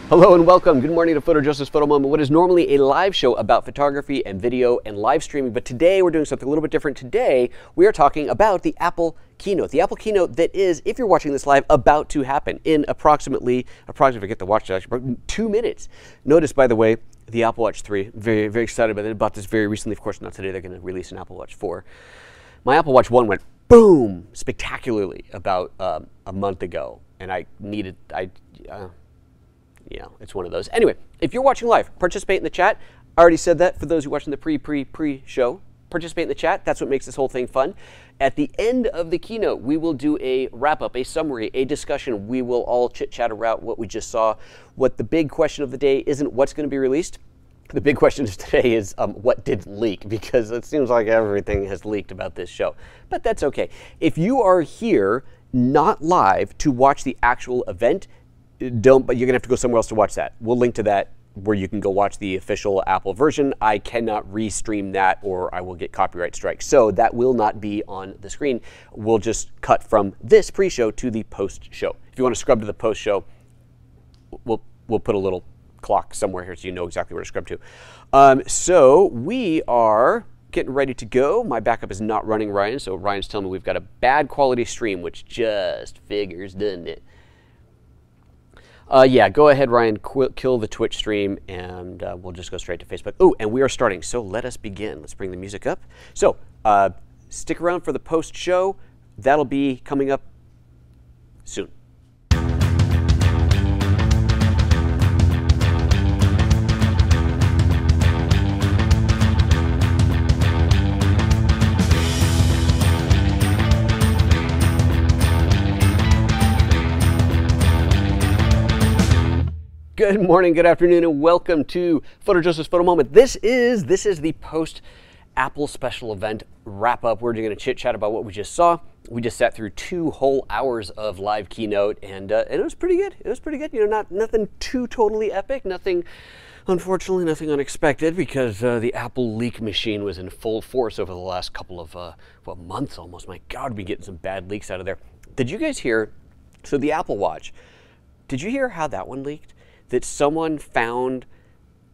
Hello and welcome. Good morning to PhotoJoseph's Photo Moment, what is normally a live show about photography and video and live streaming, but today we're doing something a little bit different. Today we are talking about the Apple Keynote. The Apple Keynote that is, if you're watching this live, about to happen in approximately, if I get the watch, 2 minutes. Notice, by the way, the Apple Watch 3, very, very excited about it. I bought this very recently. Of course, not today. They're going to release an Apple Watch 4. My Apple Watch 1 went boom spectacularly about a month ago, and yeah, it's one of those. Anyway, if you're watching live, participate in the chat. I already said that for those who are watching the pre-show. Participate in the chat. That's what makes this whole thing fun. At the end of the keynote, we will do a wrap-up, a summary, a discussion. We will all chit-chat about what we just saw. What the big question of the day isn't what's going to be released. The big question today is what did leak, because it seems like everything has leaked about this show. But that's okay. If you are here not live to watch the actual event, but you're going to have to go somewhere else to watch that. We'll link to that where you can go watch the official Apple version. I cannot restream that or I will get copyright strikes. So that will not be on the screen. We'll just cut from this pre-show to the post-show. If you want to scrub to the post-show, we'll put a little clock somewhere here so you know exactly where to scrub to. So we are getting ready to go. My backup is not running Ryan, so Ryan's telling me we've got a bad quality stream, which just figures, doesn't it? Yeah, go ahead, Ryan, kill the Twitch stream, and we'll just go straight to Facebook. Oh, and we are starting, so let us begin. Let's bring the music up. So stick around for the post-show. That'll be coming up soon. Good morning, good afternoon, and welcome to PhotoJoseph's Photo Moment. This is the post-Apple special event wrap-up. We're going to chit-chat about what we just saw. We just sat through 2 whole hours of live keynote, and it was pretty good. It was pretty good. You know, nothing too totally epic, unfortunately, nothing unexpected, because the Apple leak machine was in full force over the last couple of months almost. My God, we've been getting some bad leaks out of there. Did you guys hear? So the Apple Watch. Did you hear how that one leaked? That someone found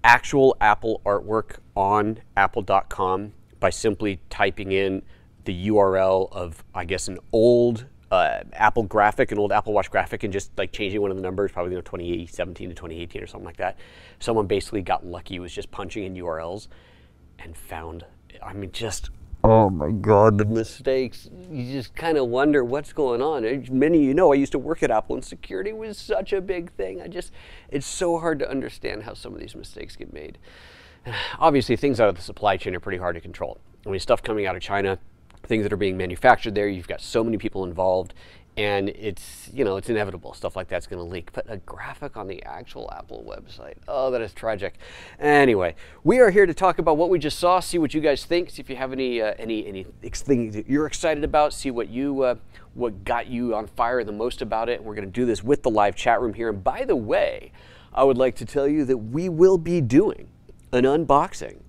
actual Apple artwork on apple.com by simply typing in the URL of, I guess, an old Apple graphic, an old Apple Watch graphic, and just like changing one of the numbers, probably 2017 to 2018 or something like that. Someone basically got lucky, was just punching in URLs and found, I mean, just, oh my God, the mistakes. You just kind of wonder what's going on. Many of you know I used to work at Apple, and security was such a big thing. It's so hard to understand how some of these mistakes get made. Obviously, things out of the supply chain are pretty hard to control. I mean, stuff coming out of China, things that are being manufactured there, you've got so many people involved, and it's inevitable. Stuff like that's going to leak. But a graphic on the actual Apple website, oh, that is tragic. Anyway, we are here to talk about what we just saw, see what you guys think, see if you have any things that you're excited about, see what got you on fire the most about it. And we're going to do this with the live chat room here. And by the way, I would like to tell you that we will be doing an unboxing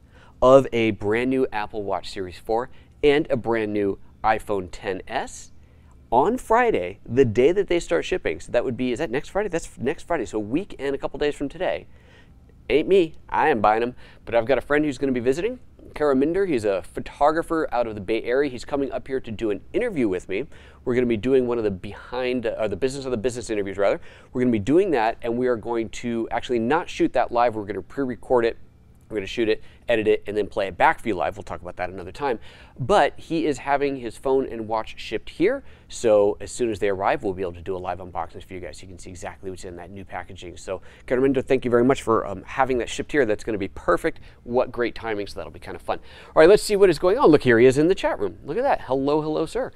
of a brand new Apple Watch Series 4 and a brand new iPhone XS on Friday, the day that they start shipping. So that would be, is that next Friday? That's next Friday, so a week and a couple days from today. Ain't me, I am buying them, but I've got a friend who's going to be visiting, Minder. He's a photographer out of the Bay Area. He's coming up here to do an interview with me. We're going to be doing one of the the business of the business interviews, rather. We're going to be doing that, and we are going to actually not shoot that live. We're going to pre-record it. We're going to shoot it, edit it, and then play it back for you live. We'll talk about that another time. But he is having his phone and watch shipped here. So as soon as they arrive, we'll be able to do a live unboxing for you guys so you can see exactly what's in that new packaging. So, Minder, thank you very much for having that shipped here. That's going to be perfect. What great timing, so that'll be kind of fun. All right, let's see what is going on. Look, here he is in the chat room. Look at that. Hello, hello, sir.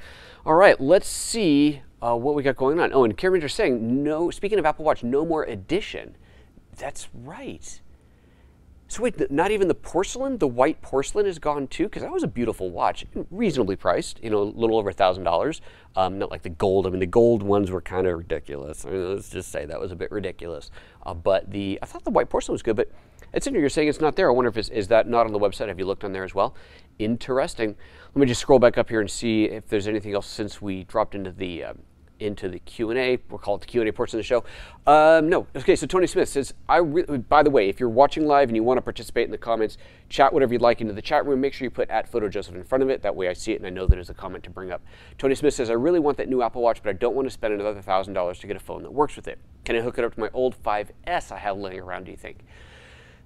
All right, let's see what we got going on. Oh, and Minder's saying, no, speaking of Apple Watch, no more edition. That's right. So wait, not even the porcelain, the white porcelain is gone too? Because that was a beautiful watch, reasonably priced, a little over $1,000. Not like the gold. I mean, the gold ones were kind of ridiculous. I mean, let's just say that was a bit ridiculous. But I thought the white porcelain was good, but it's interesting you're saying it's not there. I wonder if is that not on the website? Have you looked on there as well? Interesting. Let me just scroll back up here and see if there's anything else since we dropped into the into the Q&A. We'll call it the Q&A portion of the show. No. Okay, so Tony Smith says, by the way, if you're watching live and you want to participate in the comments, chat whatever you'd like into the chat room. Make sure you put @PhotoJoseph in front of it. That way I see it and I know that it's a comment to bring up. Tony Smith says, I really want that new Apple Watch, but I don't want to spend another $1,000 to get a phone that works with it. Can I hook it up to my old 5S I have laying around, do you think?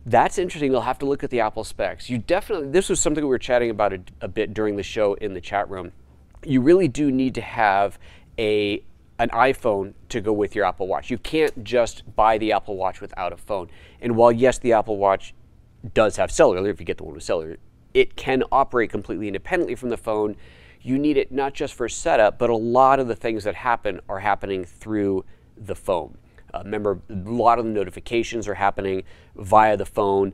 That's interesting. You'll have to look at the Apple specs. This was something we were chatting about a bit during the show in the chat room. You really do need to have an iPhone to go with your Apple Watch. You can't just buy the Apple Watch without a phone. And while, yes, the Apple Watch does have cellular, if you get the one with cellular, it can operate completely independently from the phone. You need it not just for setup, but a lot of the things that happen are happening through the phone. Remember, a lot of the notifications are happening via the phone.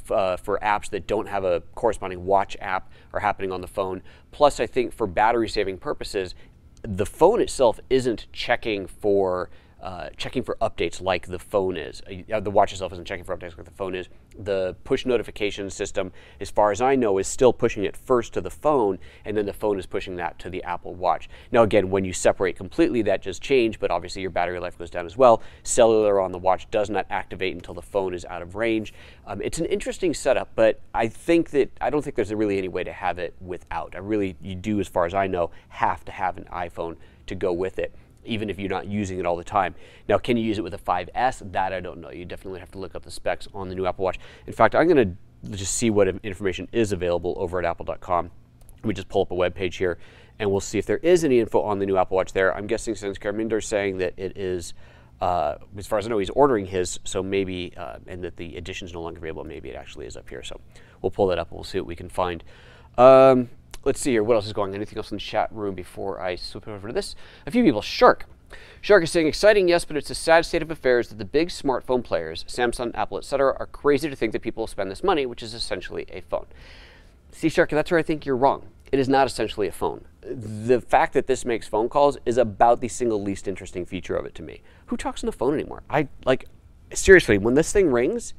For apps that don't have a corresponding watch app are happening on the phone. Plus, I think for battery saving purposes, the phone itself isn't checking for updates like the phone is. The watch itself isn't checking for updates like the phone is. The push notification system, as far as I know, is still pushing it first to the phone, and then the phone is pushing that to the Apple Watch. Now, again, when you separate completely, that just changed, but obviously your battery life goes down as well. Cellular on the watch does not activate until the phone is out of range. It's an interesting setup, but I don't think there's really any way to have it without. You do, as far as I know, have to have an iPhone to go with it, even if you're not using it all the time. Now, can you use it with a 5S? That I don't know. You definitely have to look up the specs on the new Apple Watch. In fact, I'm going to just see what information is available over at apple.com. Let me just pull up a web page here, and we'll see if there is any info on the new Apple Watch there. I'm guessing since Karminder's saying that it is, as far as I know, he's ordering his, so maybe, and that the edition is no longer available, maybe it actually is up here. So we'll pull that up and we'll see what we can find. Let's see here. What else is going on? Anything else in the chat room before I swip over to this? A few people. Shark is saying, exciting, yes, but it's a sad state of affairs that the big smartphone players, Samsung, Apple, etc., are crazy to think that people will spend this money, which is essentially a phone. See, Shark, that's where I think you're wrong. It is not essentially a phone. The fact that this makes phone calls is about the single least interesting feature of it to me. Who talks on the phone anymore? Seriously, when this thing rings,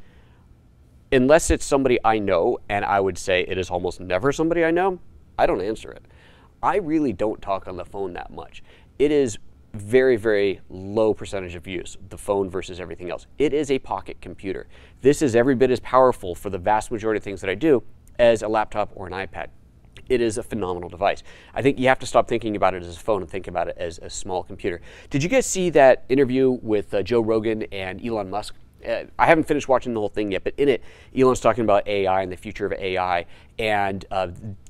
unless it's somebody I know, and I would say it is almost never somebody I know, I don't answer it. I really don't talk on the phone that much. It is very, very low percentage of use, the phone versus everything else. It is a pocket computer. This is every bit as powerful for the vast majority of things that I do as a laptop or an iPad. It is a phenomenal device. I think you have to stop thinking about it as a phone and think about it as a small computer. Did you guys see that interview with Joe Rogan and Elon Musk? I haven't finished watching the whole thing yet, but in it, Elon's talking about AI and the future of AI and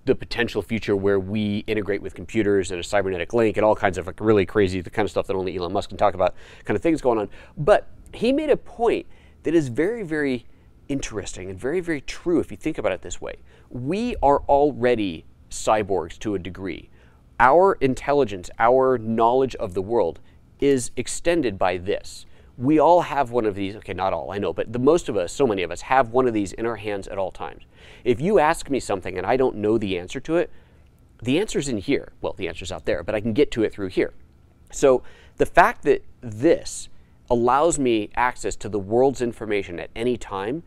the potential future where we integrate with computers and a cybernetic link and all kinds of really crazy, the kind of stuff that only Elon Musk can talk about, kind of things going on. But he made a point that is very, very interesting and very, very true if you think about it this way. We are already cyborgs to a degree. Our intelligence, our knowledge of the world is extended by this. We all have one of these, okay, not all, I know, but most of us, so many of us, have one of these in our hands at all times. If you ask me something and I don't know the answer to it, the answer's in here. Well, the answer's out there, but I can get to it through here. So the fact that this allows me access to the world's information at any time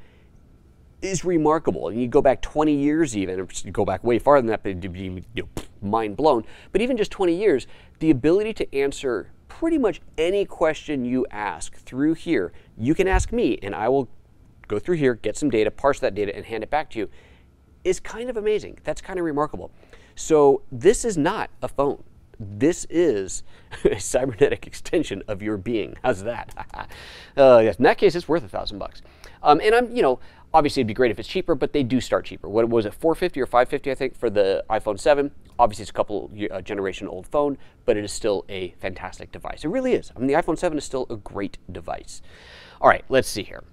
is remarkable. And you go back 20 years even, or you go back way farther than that, but you'd be mind blown. But even just 20 years, the ability to answer pretty much any question you ask through here, you can ask me and I will go through here, get some data, parse that data, and hand it back to you, is kind of amazing. That's kind of remarkable. So this is not a phone. This is a cybernetic extension of your being. How's that? Yes, in that case, it's worth $1,000. And I'm, obviously it'd be great if it's cheaper, but they do start cheaper. What was it, $450 or $550, I think, for the iPhone 7? Obviously, it's a couple generation old phone, but it is still a fantastic device. It really is. I mean, the iPhone 7 is still a great device. All right, let's see here.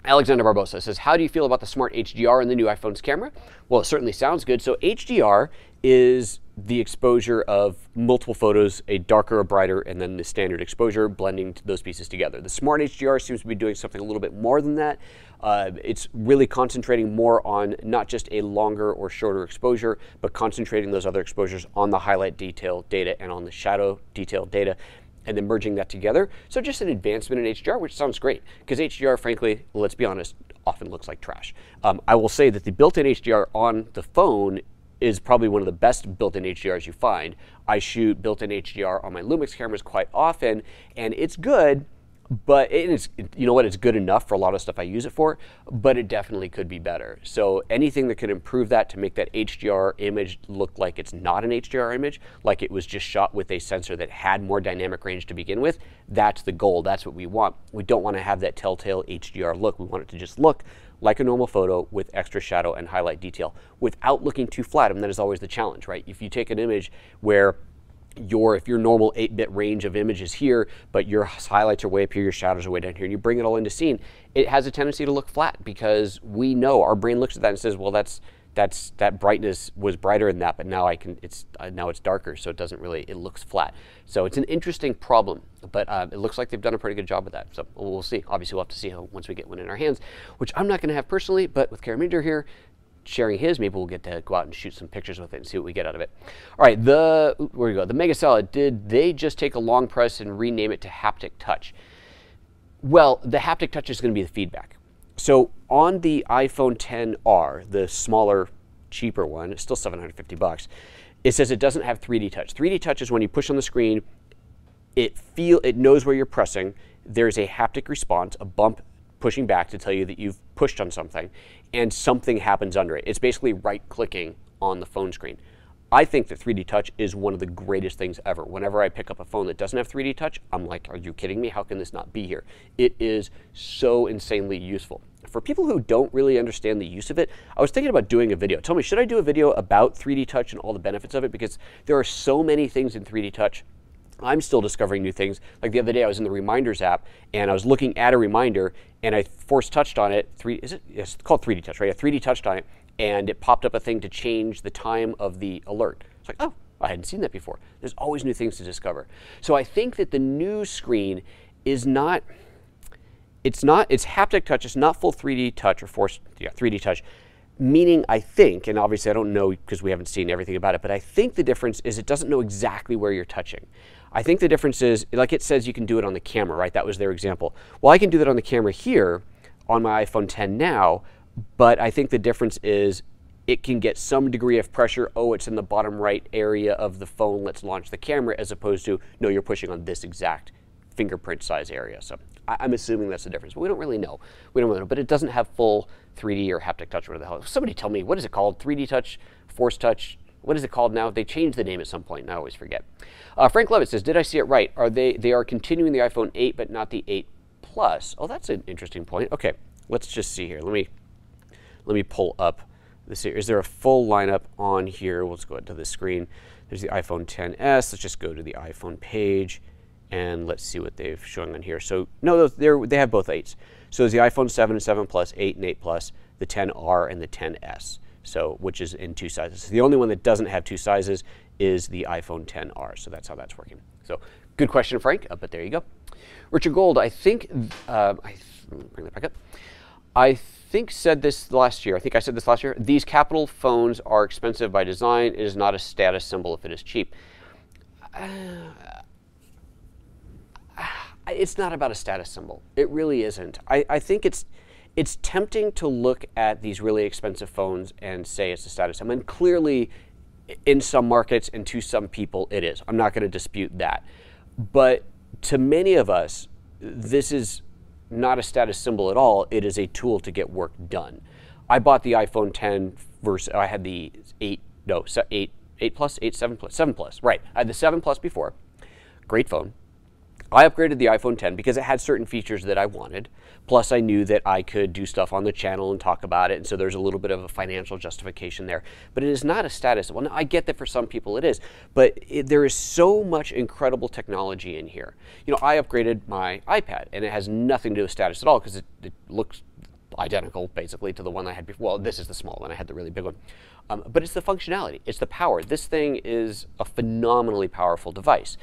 Alexander Barbosa says, how do you feel about the smart HDR in the new iPhone's camera? Well, it certainly sounds good. So HDR is the exposure of multiple photos, a darker, a brighter, and then the standard exposure, blending those pieces together. The smart HDR seems to be doing something a little bit more than that. It's really concentrating more on not just a longer or shorter exposure, but concentrating those other exposures on the highlight detail data and on the shadow detail data, and then merging that together. So just an advancement in HDR, which sounds great, because HDR, frankly, let's be honest, often looks like trash. I will say that the built-in HDR on the phone is probably one of the best built-in HDRs you find. I shoot built-in HDR on my Lumix cameras quite often, and it's good, but it's, you know what, it's good enough for a lot of stuff I use it for, but it definitely could be better. So anything that could improve that to make that HDR image look like it's not an HDR image, like it was just shot with a sensor that had more dynamic range to begin with, that's the goal. That's what we want. We don't want to have that telltale HDR look. We want it to just look like a normal photo with extra shadow and highlight detail without looking too flat. And that is always the challenge, right? If you take an image where if your normal 8-bit range of images here, but your highlights are way up here, your shadows are way down here, and you bring it all into scene, it has a tendency to look flat because we know, our brain looks at that and says, well, that brightness was brighter than that, but now now it's darker, so it doesn't really, it looks flat. So it's an interesting problem, but it looks like they've done a pretty good job with that. So we'll see. Obviously, we'll have to see how once we get one in our hands, which I'm not going to have personally, but with Karaminder here, sharing his, maybe we'll get to go out and shoot some pictures with it and see what we get out of it. All right, where we go, the Mega Salad, did they just take a long press and rename it to Haptic Touch? Well, the Haptic Touch is going to be the feedback. So on the iPhone XR, the smaller, cheaper one, it's still $750, it says it doesn't have 3D touch. 3D touch is when you push on the screen, it knows where you're pressing, there's a haptic response, a bump pushing back to tell you that you've pushed on something, and something happens under it. It's basically right-clicking on the phone screen. I think that 3D touch is one of the greatest things ever. Whenever I pick up a phone that doesn't have 3D touch, I'm like, are you kidding me? How can this not be here? It is so insanely useful. For people who don't really understand the use of it, I was thinking about doing a video. Tell me, should I do a video about 3D touch and all the benefits of it? Because there are so many things in 3D touch. I'm still discovering new things. Like the other day, I was in the Reminders app, and I was looking at a reminder, and I force touched on it. Yes, it's called 3D touch, right? I 3D touched on it, and it popped up a thing to change the time of the alert. It's like, oh, I hadn't seen that before. There's always new things to discover. So I think that the new screen is not, it's haptic touch. It's not full 3D touch or 3D touch. Meaning, I think, and obviously I don't know because we haven't seen everything about it, but I think the difference is it doesn't know exactly where you're touching. I think the difference is, like it says you can do it on the camera, right? That was their example. Well, I can do that on the camera here on my iPhone X now, but I think the difference is it can get some degree of pressure. Oh, it's in the bottom right area of the phone. Let's launch the camera, as opposed to, no, you're pushing on this exact fingerprint size area. So I'm assuming that's the difference, but we don't really know. We don't really know, but it doesn't have full 3D or haptic touch, whatever the hell. Somebody tell me, what is it called? 3D touch, force touch, what is it called now? They changed the name at some point, and I always forget. Frank Levitt says, did I see it right? They are continuing the iPhone 8, but not the 8 Plus. Oh, that's an interesting point. Okay, let's just see here. Let me pull up this here. Is there a full lineup on here? Let's go to the screen. There's the iPhone XS. Let's just go to the iPhone page, and let's see what they've showing on here. So no, they have both 8s. So there's the iPhone 7 and 7 Plus, 8 and 8 Plus, the XR and the XS. So, which is in 2 sizes. So the only one that doesn't have 2 sizes is the iPhone XR. So that's how that's working. So good question, Frank, but there you go. Richard Gold, I think, let me bring that back up. I think said this last year. I think I said this last year. These Capital phones are expensive by design. It is not a status symbol if it is cheap. It's not about a status symbol. It really isn't. I think it's tempting to look at these really expensive phones and say it's a status symbol. And clearly, in some markets and to some people, it is. I'm not going to dispute that. But to many of us, this is not a status symbol at all. It is a tool to get work done. I bought the iPhone X versus, I had the 8 Plus, 7 Plus, right. I had the 7 Plus before. Great phone. I upgraded the iPhone X because it had certain features that I wanted. Plus, I knew that I could do stuff on the channel and talk about it, and so there's a little bit of a financial justification there. But it is not a status. Well, now, I get that for some people it is, but there is so much incredible technology in here. You know, I upgraded my iPad, and it has nothing to do with status at all because it looks identical, basically, to the one I had before. Well, this is the small one. I had the really big one. But it's the functionality. It's the power. This thing is a phenomenally powerful device.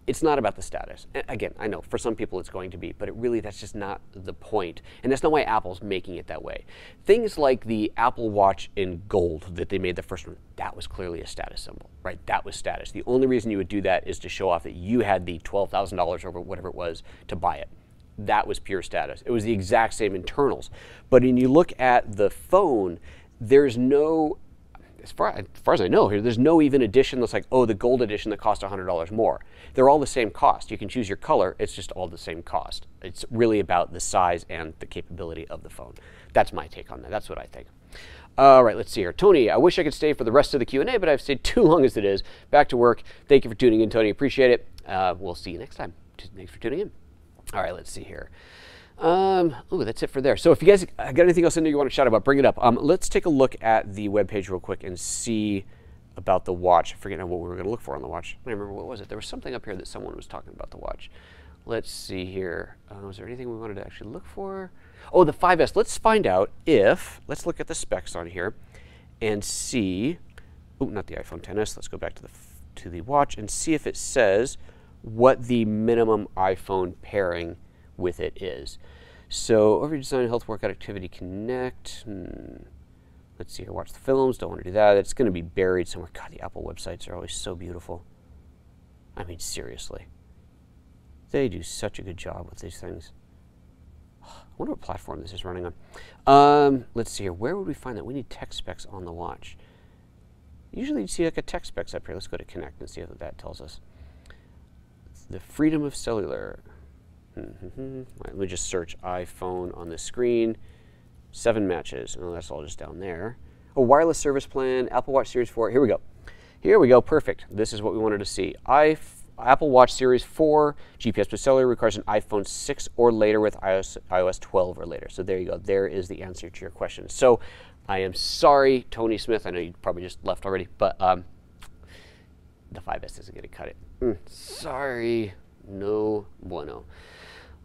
It's not about the status. Again, I know for some people it's going to be, but that's just not the point. And that's not why Apple's making it that way. Things like the Apple Watch in gold that they made the first one, that was clearly a status symbol, right? That was status. The only reason you would do that is to show off that you had the $12,000 or whatever it was to buy it. That was pure status. It was the exact same internals. But when you look at the phone, there's no, as far as I know here, there's no even edition that's like, oh, the gold edition that costs $100 more. They're all the same cost. You can choose your color. It's just all the same cost. It's really about the size and the capability of the phone. That's my take on that. That's what I think. All right, let's see here. Tony, I wish I could stay for the rest of the Q&A, but I've stayed too long as it is. Back to work. Thank you for tuning in, Tony. Appreciate it. We'll see you next time. Thanks for tuning in. All right, let's see here. Oh, that's it for there. So if you guys got anything else in there you want to shout about, bring it up. Let's take a look at the webpage real quick and see about the watch. I forget now what we were going to look for on the watch. I don't remember what was it. There was something up here that someone was talking about the watch. Let's see here. Was there anything we wanted to actually look for? Oh, the 5S. Let's find out if, let's look at the specs on here and see, oh, not the iPhone XS. Let's go back to the watch and see if it says what the minimum iPhone pairing with it is. So overview design, health, workout, activity, connect. Let's see here, watch the films, don't want to do that. It's going to be buried somewhere. God, the Apple websites are always so beautiful. I mean, seriously. They do such a good job with these things. I wonder what platform this is running on. Let's see here, where would we find that? We need tech specs on the watch. Usually you see like a tech specs up here. Let's go to connect and see what that tells us. The freedom of cellular. Right, let me just search iPhone on the screen. 7 matches. Oh, that's all just down there. Oh, wireless service plan, Apple Watch Series 4. Here we go. Here we go. Perfect. This is what we wanted to see. Apple Watch Series 4 GPS with cellular requires an iPhone 6 or later with iOS 12 or later. So there you go. There is the answer to your question. So I am sorry, Tony Smith. I know you probably just left already, but the 5S isn't going to cut it. Sorry. No bueno.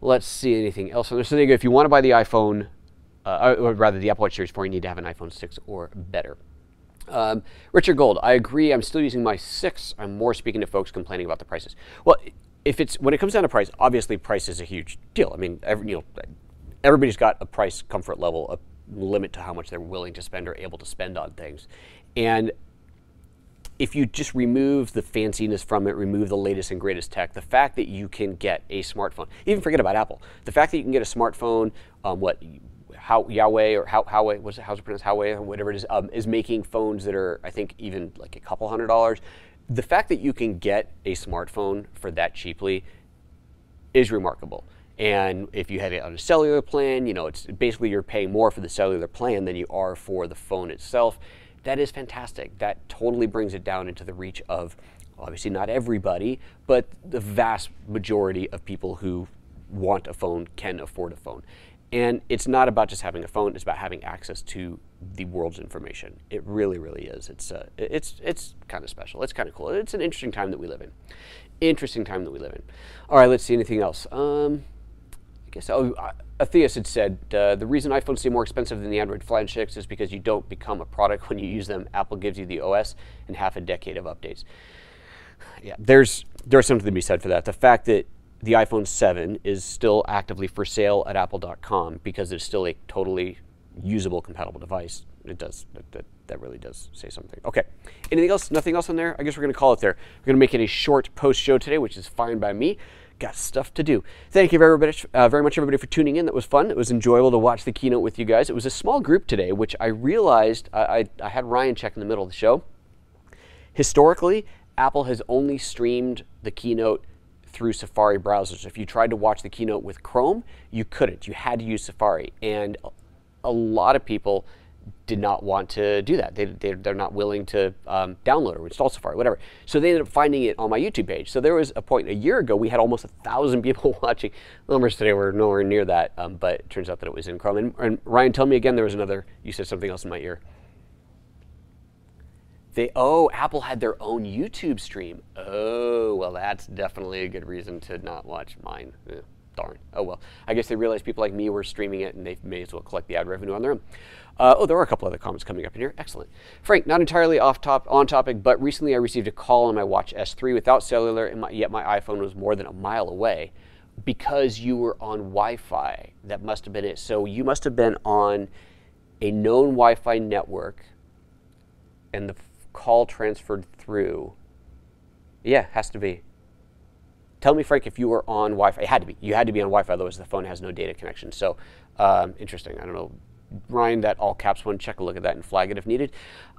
Let's see anything else on there. So there you go. If you want to buy the iPhone, or rather the Apple Watch Series 4, you need to have an iPhone 6 or better. Richard Gold, I agree. I'm still using my 6. I'm more speaking to folks complaining about the prices. Well, when it comes down to price, obviously price is a huge deal. I mean, everybody's got a price comfort level, a limit to how much they're willing to spend or able to spend on things. And if you just remove the fanciness from it, remove the latest and greatest tech, the fact that you can get a smartphone, even forget about Apple, the fact that you can get a smartphone, Huawei or Huawei, how's it pronounced, Huawei or whatever it is making phones that are, I think, even like a couple $100. The fact that you can get a smartphone for that cheaply is remarkable. And if you had it on a cellular plan, it's basically you're paying more for the cellular plan than you are for the phone itself. That is fantastic. That totally brings it down into the reach of, obviously not everybody, but the vast majority of people who want a phone can afford a phone. And it's not about just having a phone, it's about having access to the world's information. It really, really is. It's kind of special. It's kind of cool. It's an interesting time that we live in. All right, let's see anything else. Atheus had said, the reason iPhones seem more expensive than the Android flagships is because you don't become a product when you use them. Apple gives you the OS and half a decade of updates. Yeah, there's something to be said for that. The fact that the iPhone 7 is still actively for sale at apple.com because it's still a totally usable, compatible device, that really does say something. Okay, anything else? Nothing else on there? I guess we're going to call it there. We're going to make it a short post show today, which is fine by me. Got stuff to do. Thank you very much, everybody, for tuning in. That was fun. It was enjoyable to watch the keynote with you guys. It was a small group today, which I realized I had Ryan check in the middle of the show. Historically, Apple has only streamed the keynote through Safari browsers. If you tried to watch the keynote with Chrome, you couldn't. You had to use Safari. And a lot of people did not want to do that. They're not willing to download or install Safari, whatever. So they ended up finding it on my YouTube page. So there was a point a year ago, we had almost 1,000 people watching. The numbers today were nowhere near that, but it turns out that it was in Chrome. And Ryan, tell me again, there was another, you said something else in my ear. Apple had their own YouTube stream. Oh, well, that's definitely a good reason to not watch mine. Darn. Oh, well. I guess they realized people like me were streaming it, and they may as well collect the ad revenue on their own. There were a couple other comments coming up in here. Excellent. Frank, not entirely on topic, but recently I received a call on my Watch S3 without cellular, and yet my iPhone was more than a mile away because you were on Wi-Fi. That must have been it. So you must have been on a known Wi-Fi network, and the call transferred through. Yeah, has to be. Tell me, Frank, if you were on Wi-Fi. It had to be. You had to be on Wi-Fi, otherwise the phone has no data connection. So, interesting. I don't know. Ryan, that all caps one, check a look at that and flag it if needed.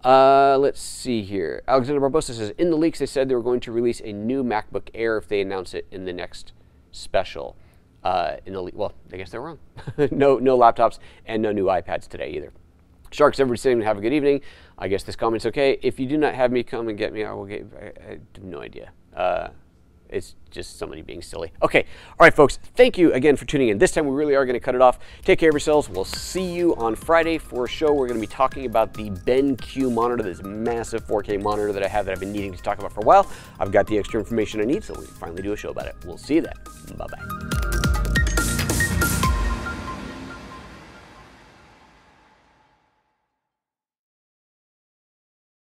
Let's see here. Alexander Barbosa says, in the leaks they said they were going to release a new MacBook Air if they announce it in the next special. Well, I guess they're wrong. No laptops and no new iPads today either. Sharks, everybody saying have a good evening. I guess this comment's okay. If you do not have me come and get me, I will get. I have no idea. It's just somebody being silly. Okay. All right, folks. Thank you again for tuning in. This time we really are going to cut it off. Take care of yourselves. We'll see you on Friday for a show. We're going to be talking about the BenQ monitor, this massive 4K monitor that I have that I've been needing to talk about for a while. I've got the extra information I need, so we can finally do a show about it. We'll see you then. Bye-bye.